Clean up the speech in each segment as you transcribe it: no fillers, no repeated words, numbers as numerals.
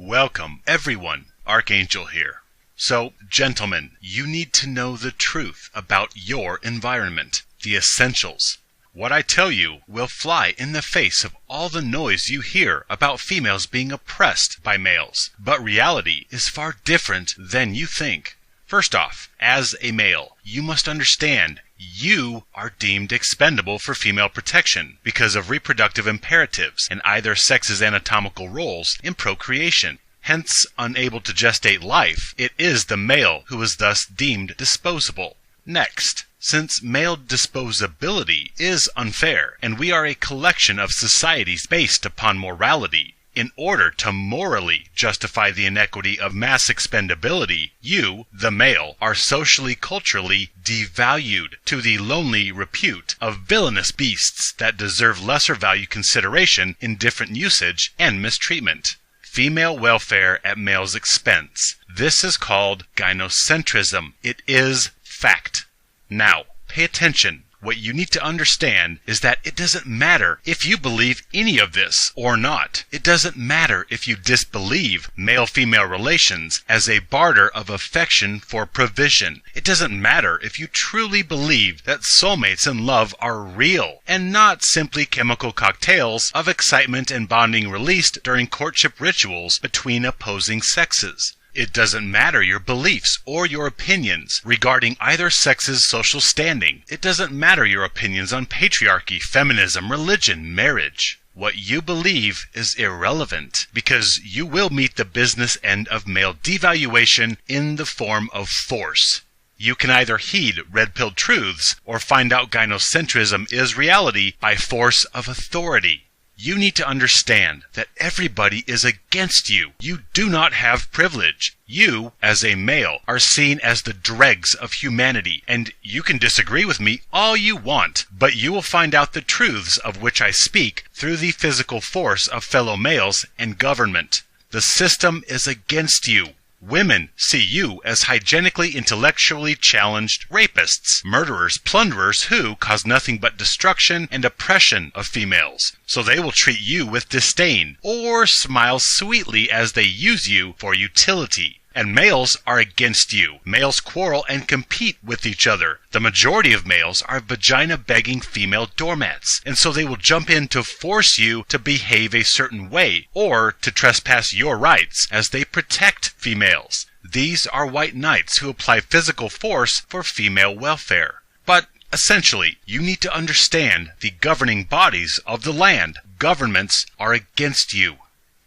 Welcome, everyone. Archangel here. So, gentlemen, you need to know the truth about your environment, the essentials. What I tell you will fly in the face of all the noise you hear about females being oppressed by males. But reality is far different than you think. First off, as a male, you must understand you are deemed expendable for female protection because of reproductive imperatives and either sex's anatomical roles in procreation. Hence, unable to gestate life, it is the male who is thus deemed disposable. Next, since male disposability is unfair, and we are a collection of societies based upon morality, in order to morally justify the inequity of mass expendability, you, the male, are socially, culturally devalued to the lonely repute of villainous beasts that deserve lesser value consideration, indifferent usage, and mistreatment. Female welfare at male's expense. This is called gynocentrism. It is fact. Now, pay attention. What you need to understand is that it doesn't matter if you believe any of this or not. It doesn't matter if you disbelieve male-female relations as a barter of affection for provision. It doesn't matter if you truly believe that soulmates and love are real and not simply chemical cocktails of excitement and bonding released during courtship rituals between opposing sexes. It doesn't matter your beliefs or your opinions regarding either sex's social standing. It doesn't matter your opinions on patriarchy, feminism, religion, marriage. What you believe is irrelevant because you will meet the business end of male devaluation in the form of force. You can either heed red-pilled truths or find out gynocentrism is reality by force of authority. You need to understand that everybody is against you. You do not have privilege. You, as a male, are seen as the dregs of humanity, and you can disagree with me all you want, but you will find out the truths of which I speak through the physical force of fellow males and government. The system is against you. Women see you as hygienically, intellectually challenged rapists, murderers, plunderers who cause nothing but destruction and oppression of females. So they will treat you with disdain or smile sweetly as they use you for utility. And males are against you. Males quarrel and compete with each other. The majority of males are vagina-begging female doormats, and so they will jump in to force you to behave a certain way, or to trespass your rights as they protect females. These are white knights who apply physical force for female welfare. But essentially, you need to understand the governing bodies of the land. Governments are against you.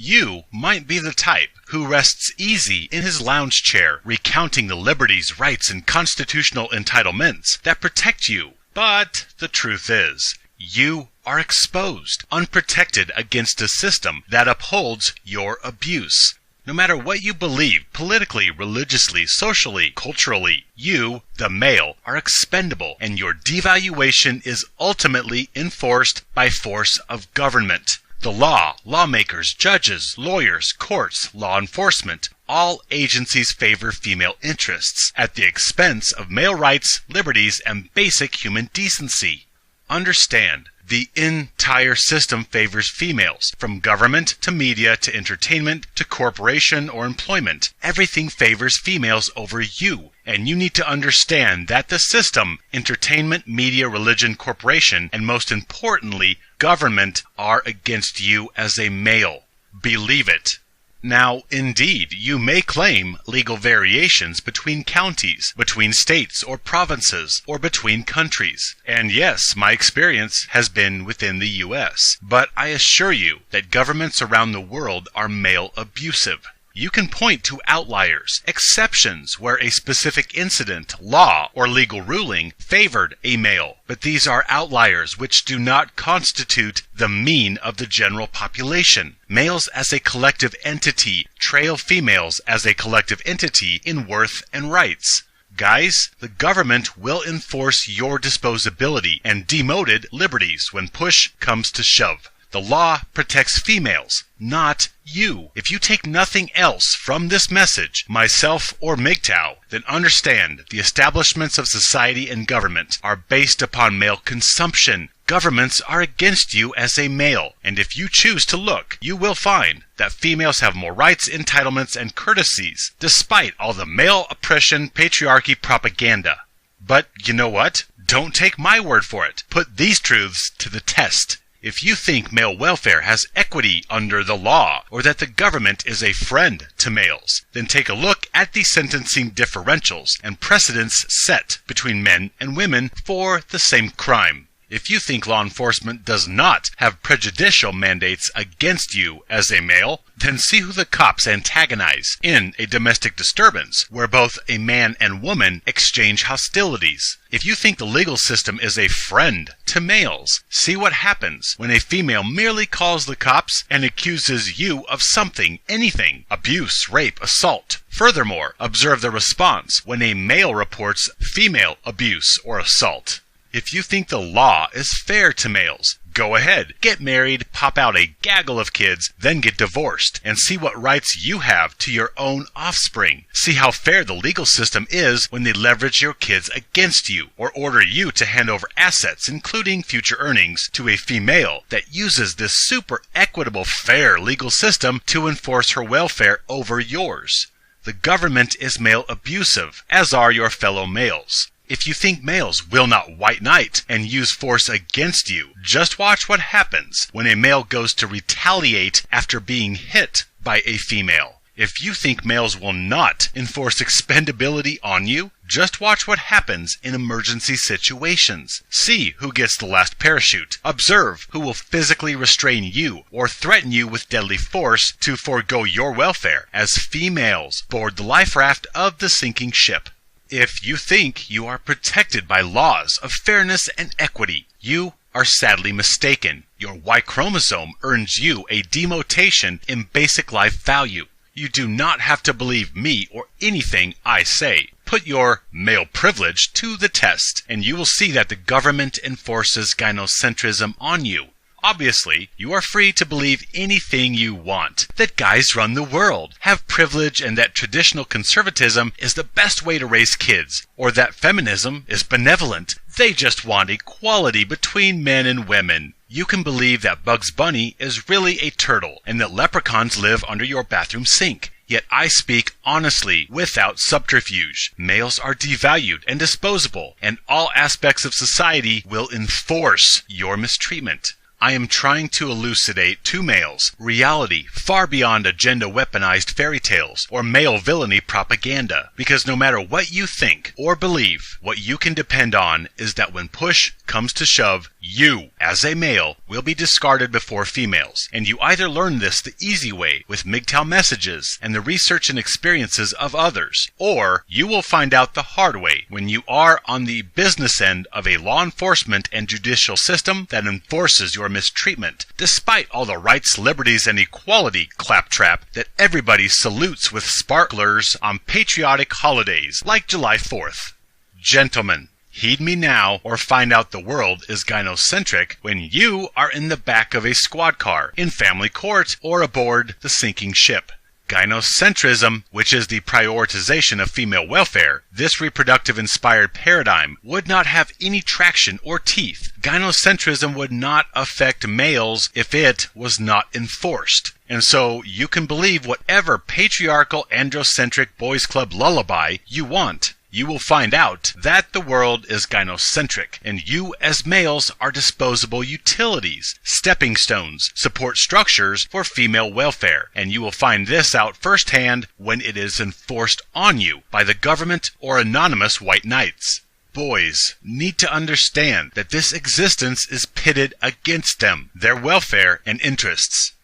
You might be the type who rests easy in his lounge chair, recounting the liberties, rights, and constitutional entitlements that protect you. But the truth is, you are exposed, unprotected against a system that upholds your abuse. No matter what you believe, politically, religiously, socially, culturally, you, the male, are expendable, and your devaluation is ultimately enforced by force of government. The law, lawmakers, judges, lawyers, courts, law enforcement, all agencies favor female interests at the expense of male rights, liberties, and basic human decency. Understand, the entire system favors females, from government to media to entertainment to corporation or employment. Everything favors females over you, and you need to understand that the system, entertainment, media, religion, corporation, and most importantly, government are against you as a male. Believe it. Now, indeed, you may claim legal variations between counties, between states or provinces, or between countries. And yes, my experience has been within the U.S. But I assure you that governments around the world are male abusive. You can point to outliers, exceptions where a specific incident, law, or legal ruling favored a male. But these are outliers which do not constitute the mean of the general population. Males as a collective entity trail females as a collective entity in worth and rights. Guys, the government will enforce your disposability and demoted liberties when push comes to shove. The law protects females, not you. If you take nothing else from this message, myself or MGTOW, then understand the establishments of society and government are based upon male consumption, governments are against you as a male, and if you choose to look, you will find that females have more rights, entitlements, and courtesies, despite all the male oppression, patriarchy propaganda. But you know what? Don't take my word for it. Put these truths to the test. If you think male welfare has equity under the law, or that the government is a friend to males, then take a look at the sentencing differentials and precedents set between men and women for the same crime. If you think law enforcement does not have prejudicial mandates against you as a male, then see who the cops antagonize in a domestic disturbance where both a man and woman exchange hostilities. If you think the legal system is a friend to males, see what happens when a female merely calls the cops and accuses you of something, anything, abuse, rape, assault. Furthermore, observe the response when a male reports female abuse or assault. If you think the law is fair to males, go ahead, get married, pop out a gaggle of kids, then get divorced, and see what rights you have to your own offspring. See how fair the legal system is when they leverage your kids against you, or order you to hand over assets, including future earnings, to a female that uses this super equitable, fair legal system to enforce her welfare over yours. The government is male abusive, as are your fellow males. If you think males will not white knight and use force against you, just watch what happens when a male goes to retaliate after being hit by a female. If you think males will not enforce expendability on you, just watch what happens in emergency situations. See who gets the last parachute. Observe who will physically restrain you or threaten you with deadly force to forego your welfare as females board the life raft of the sinking ship. If you think you are protected by laws of fairness and equity, you are sadly mistaken. Your Y chromosome earns you a demotation in basic life value. You do not have to believe me or anything I say. Put your male privilege to the test, and you will see that the government enforces gynocentrism on you. Obviously, you are free to believe anything you want, that guys run the world, have privilege, and that traditional conservatism is the best way to raise kids, or that feminism is benevolent. They just want equality between men and women. You can believe that Bugs Bunny is really a turtle, and that leprechauns live under your bathroom sink. Yet I speak honestly, without subterfuge. Males are devalued and disposable, and all aspects of society will enforce your mistreatment. I am trying to elucidate to males reality far beyond agenda weaponized fairy tales or male villainy propaganda, because no matter what you think or believe, what you can depend on is that when push comes to shove, you, as a male, will be discarded before females, and you either learn this the easy way with MGTOW messages and the research and experiences of others, or you will find out the hard way when you are on the business end of a law enforcement and judicial system that enforces your mistreatment, despite all the rights, liberties, and equality claptrap that everybody salutes with sparklers on patriotic holidays like July 4th. Gentlemen, heed me now or find out the world is gynocentric when you are in the back of a squad car, in family court, or aboard the sinking ship. Gynocentrism, which is the prioritization of female welfare, this reproductive-inspired paradigm would not have any traction or teeth. Gynocentrism would not affect males if it was not enforced. And so you can believe whatever patriarchal androcentric boys club lullaby you want. You will find out that the world is gynocentric, and you as males are disposable utilities, stepping stones, support structures for female welfare, and you will find this out firsthand when it is enforced on you by the government or anonymous white knights. Boys need to understand that this existence is pitted against them, their welfare and interests.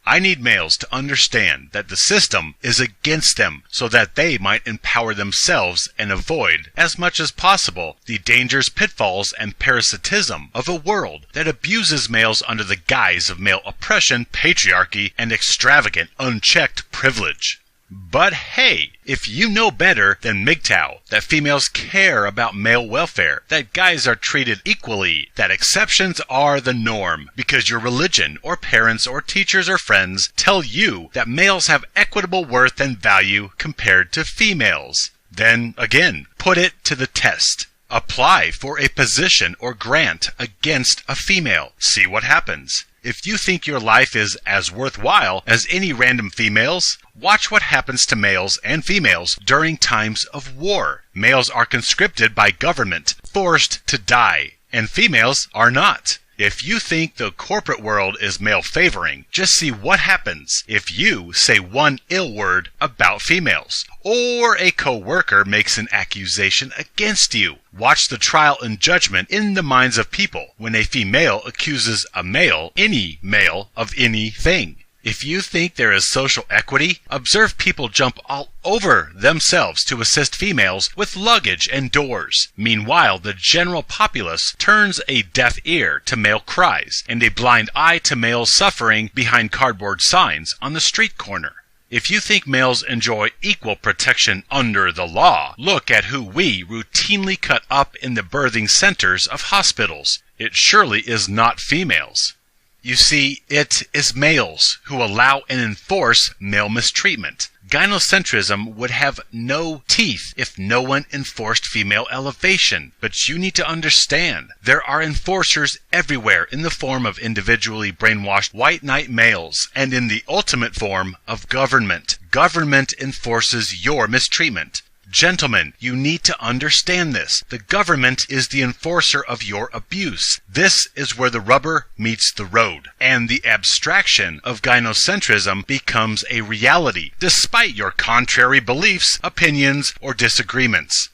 I need males to understand that the system is against them so that they might empower themselves and avoid, as much as possible, the dangers, pitfalls, and parasitism of a world that abuses males under the guise of male oppression, patriarchy, and extravagant, unchecked privilege. But hey, if you know better than MGTOW that females care about male welfare, that guys are treated equally, that exceptions are the norm because your religion or parents or teachers or friends tell you that males have equitable worth and value compared to females, then again, put it to the test. Apply for a position or grant against a female. See what happens. If you think your life is as worthwhile as any random female's, watch what happens to males and females during times of war. Males are conscripted by government, forced to die, and females are not. If you think the corporate world is male favoring, just see what happens if you say one ill word about females, or a co-worker makes an accusation against you. Watch the trial and judgment in the minds of people when a female accuses a male, any male, of anything. If you think there is social equity, observe people jump all over themselves to assist females with luggage and doors. Meanwhile, the general populace turns a deaf ear to male cries and a blind eye to males suffering behind cardboard signs on the street corner. If you think males enjoy equal protection under the law, look at who we routinely cut up in the birthing centers of hospitals. It surely is not females. You see, it is males who allow and enforce male mistreatment. Gynocentrism would have no teeth if no one enforced female elevation. But you need to understand, there are enforcers everywhere in the form of individually brainwashed white knight males, and in the ultimate form of government. Government enforces your mistreatment. Gentlemen, you need to understand this. The government is the enforcer of your abuse. This is where the rubber meets the road, and the abstraction of gynocentrism becomes a reality, despite your contrary beliefs, opinions, or disagreements.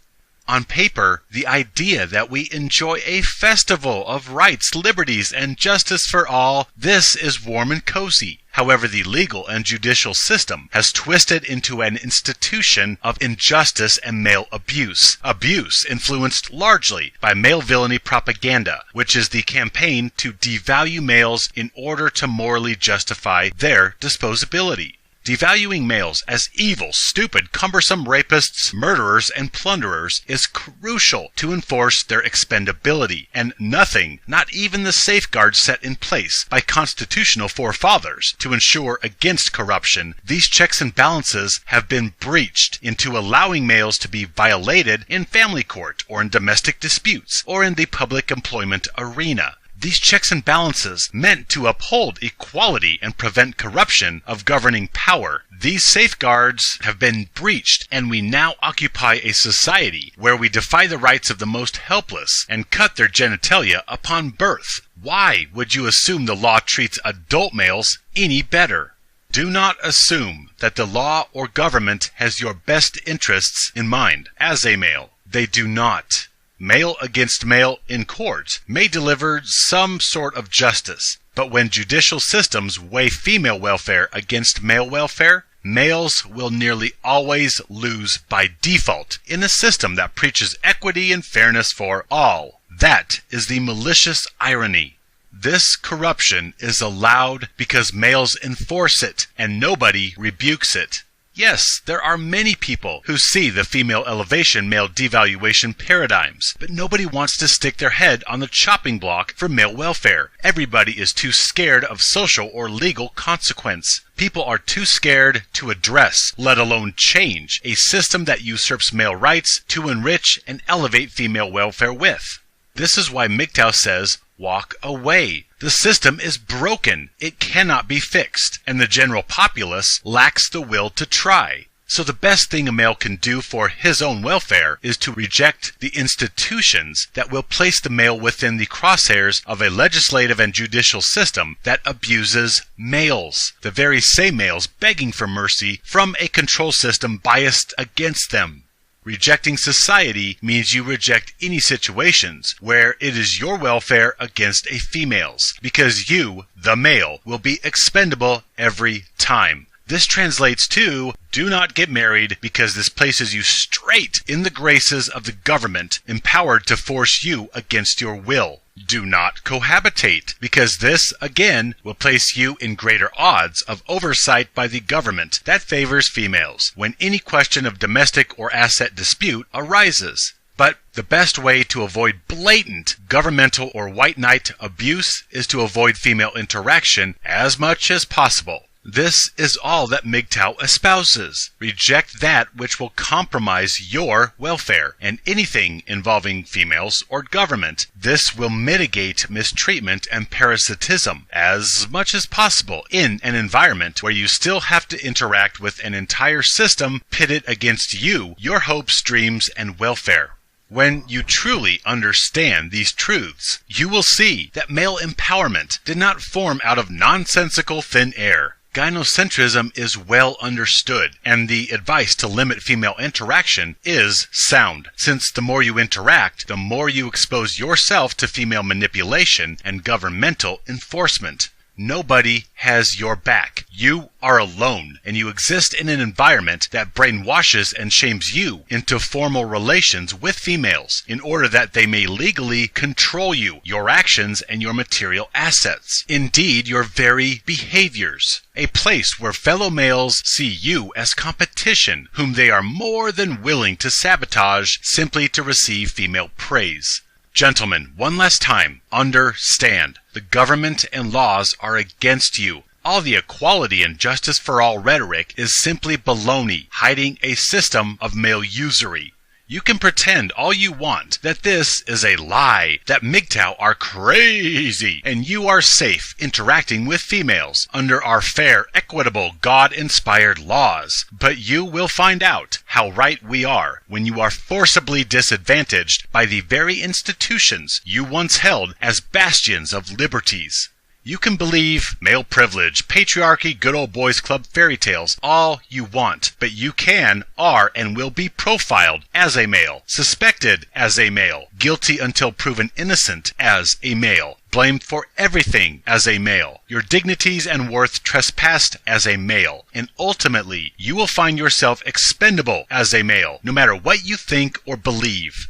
On paper, the idea that we enjoy a festival of rights, liberties, and justice for all, this is warm and cozy. However, the legal and judicial system has twisted into an institution of injustice and male abuse. Abuse influenced largely by male villainy propaganda, which is the campaign to devalue males in order to morally justify their disposability. Devaluing males as evil, stupid, cumbersome rapists, murderers, and plunderers is crucial to enforce their expendability, and nothing, not even the safeguards set in place by constitutional forefathers to ensure against corruption, these checks and balances have been breached into allowing males to be violated in family court or in domestic disputes or in the public employment arena. These checks and balances, meant to uphold equality and prevent corruption of governing power, these safeguards have been breached, and we now occupy a society where we defy the rights of the most helpless and cut their genitalia upon birth. Why would you assume the law treats adult males any better? Do not assume that the law or government has your best interests in mind as a male. They do not. Male against male in court may deliver some sort of justice, but when judicial systems weigh female welfare against male welfare, males will nearly always lose by default in a system that preaches equity and fairness for all. That is the malicious irony. This corruption is allowed because males enforce it and nobody rebukes it. Yes, there are many people who see the female elevation, male devaluation paradigms, but nobody wants to stick their head on the chopping block for male welfare. Everybody is too scared of social or legal consequence. People are too scared to address, let alone change, a system that usurps male rights to enrich and elevate female welfare with. This is why MGTOW says, walk away. The system is broken. It cannot be fixed, and the general populace lacks the will to try. So the best thing a male can do for his own welfare is to reject the institutions that will place the male within the crosshairs of a legislative and judicial system that abuses males, the very same males begging for mercy from a control system biased against them. Rejecting society means you reject any situations where it is your welfare against a female's, because you, the male, will be expendable every time. This translates to, do not get married because this places you straight in the graces of the government, empowered to force you against your will. Do not cohabitate, because this, again, will place you in greater odds of oversight by the government that favors females when any question of domestic or asset dispute arises. But the best way to avoid blatant governmental or white knight abuse is to avoid female interaction as much as possible. This is all that MGTOW espouses. Reject that which will compromise your welfare and anything involving females or government. This will mitigate mistreatment and parasitism as much as possible in an environment where you still have to interact with an entire system pitted against you, your hopes, dreams, and welfare. When you truly understand these truths, you will see that male empowerment did not form out of nonsensical thin air. Gynocentrism is well understood, and the advice to limit female interaction is sound, since the more you interact, the more you expose yourself to female manipulation and governmental enforcement. Nobody has your back. You are alone, and you exist in an environment that brainwashes and shames you into formal relations with females in order that they may legally control you, your actions, and your material assets. Indeed, your very behaviors. A place where fellow males see you as competition, whom they are more than willing to sabotage simply to receive female praise. Gentlemen, one last time, understand. The government and laws are against you. All the equality and justice for all rhetoric is simply baloney, hiding a system of male usury. You can pretend all you want that this is a lie, that MGTOW are crazy, and you are safe interacting with females under our fair, equitable, God-inspired laws. But you will find out how right we are when you are forcibly disadvantaged by the very institutions you once held as bastions of liberties. You can believe male privilege, patriarchy, good old boys club fairy tales all you want, but you can, are, and will be profiled as a male, suspected as a male, guilty until proven innocent as a male, blamed for everything as a male, your dignities and worth trespassed as a male, and ultimately you will find yourself expendable as a male, no matter what you think or believe.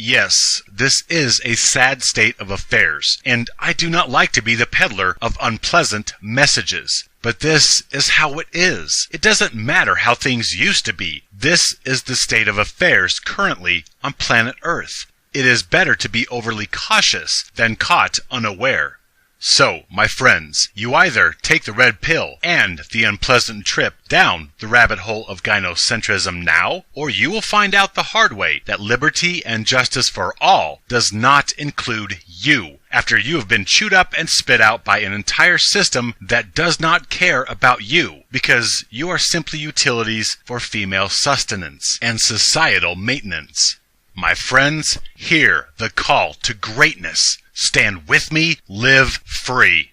Yes, this is a sad state of affairs, and I do not like to be the peddler of unpleasant messages. But this is how it is. It doesn't matter how things used to be. This is the state of affairs currently on planet Earth. It is better to be overly cautious than caught unaware. So, my friends, you either take the red pill and the unpleasant trip down the rabbit hole of gynocentrism now, or you will find out the hard way that liberty and justice for all does not include you, after you have been chewed up and spit out by an entire system that does not care about you, because you are simply utilities for female sustenance and societal maintenance. My friends, hear the call to greatness. Stand with me, live free.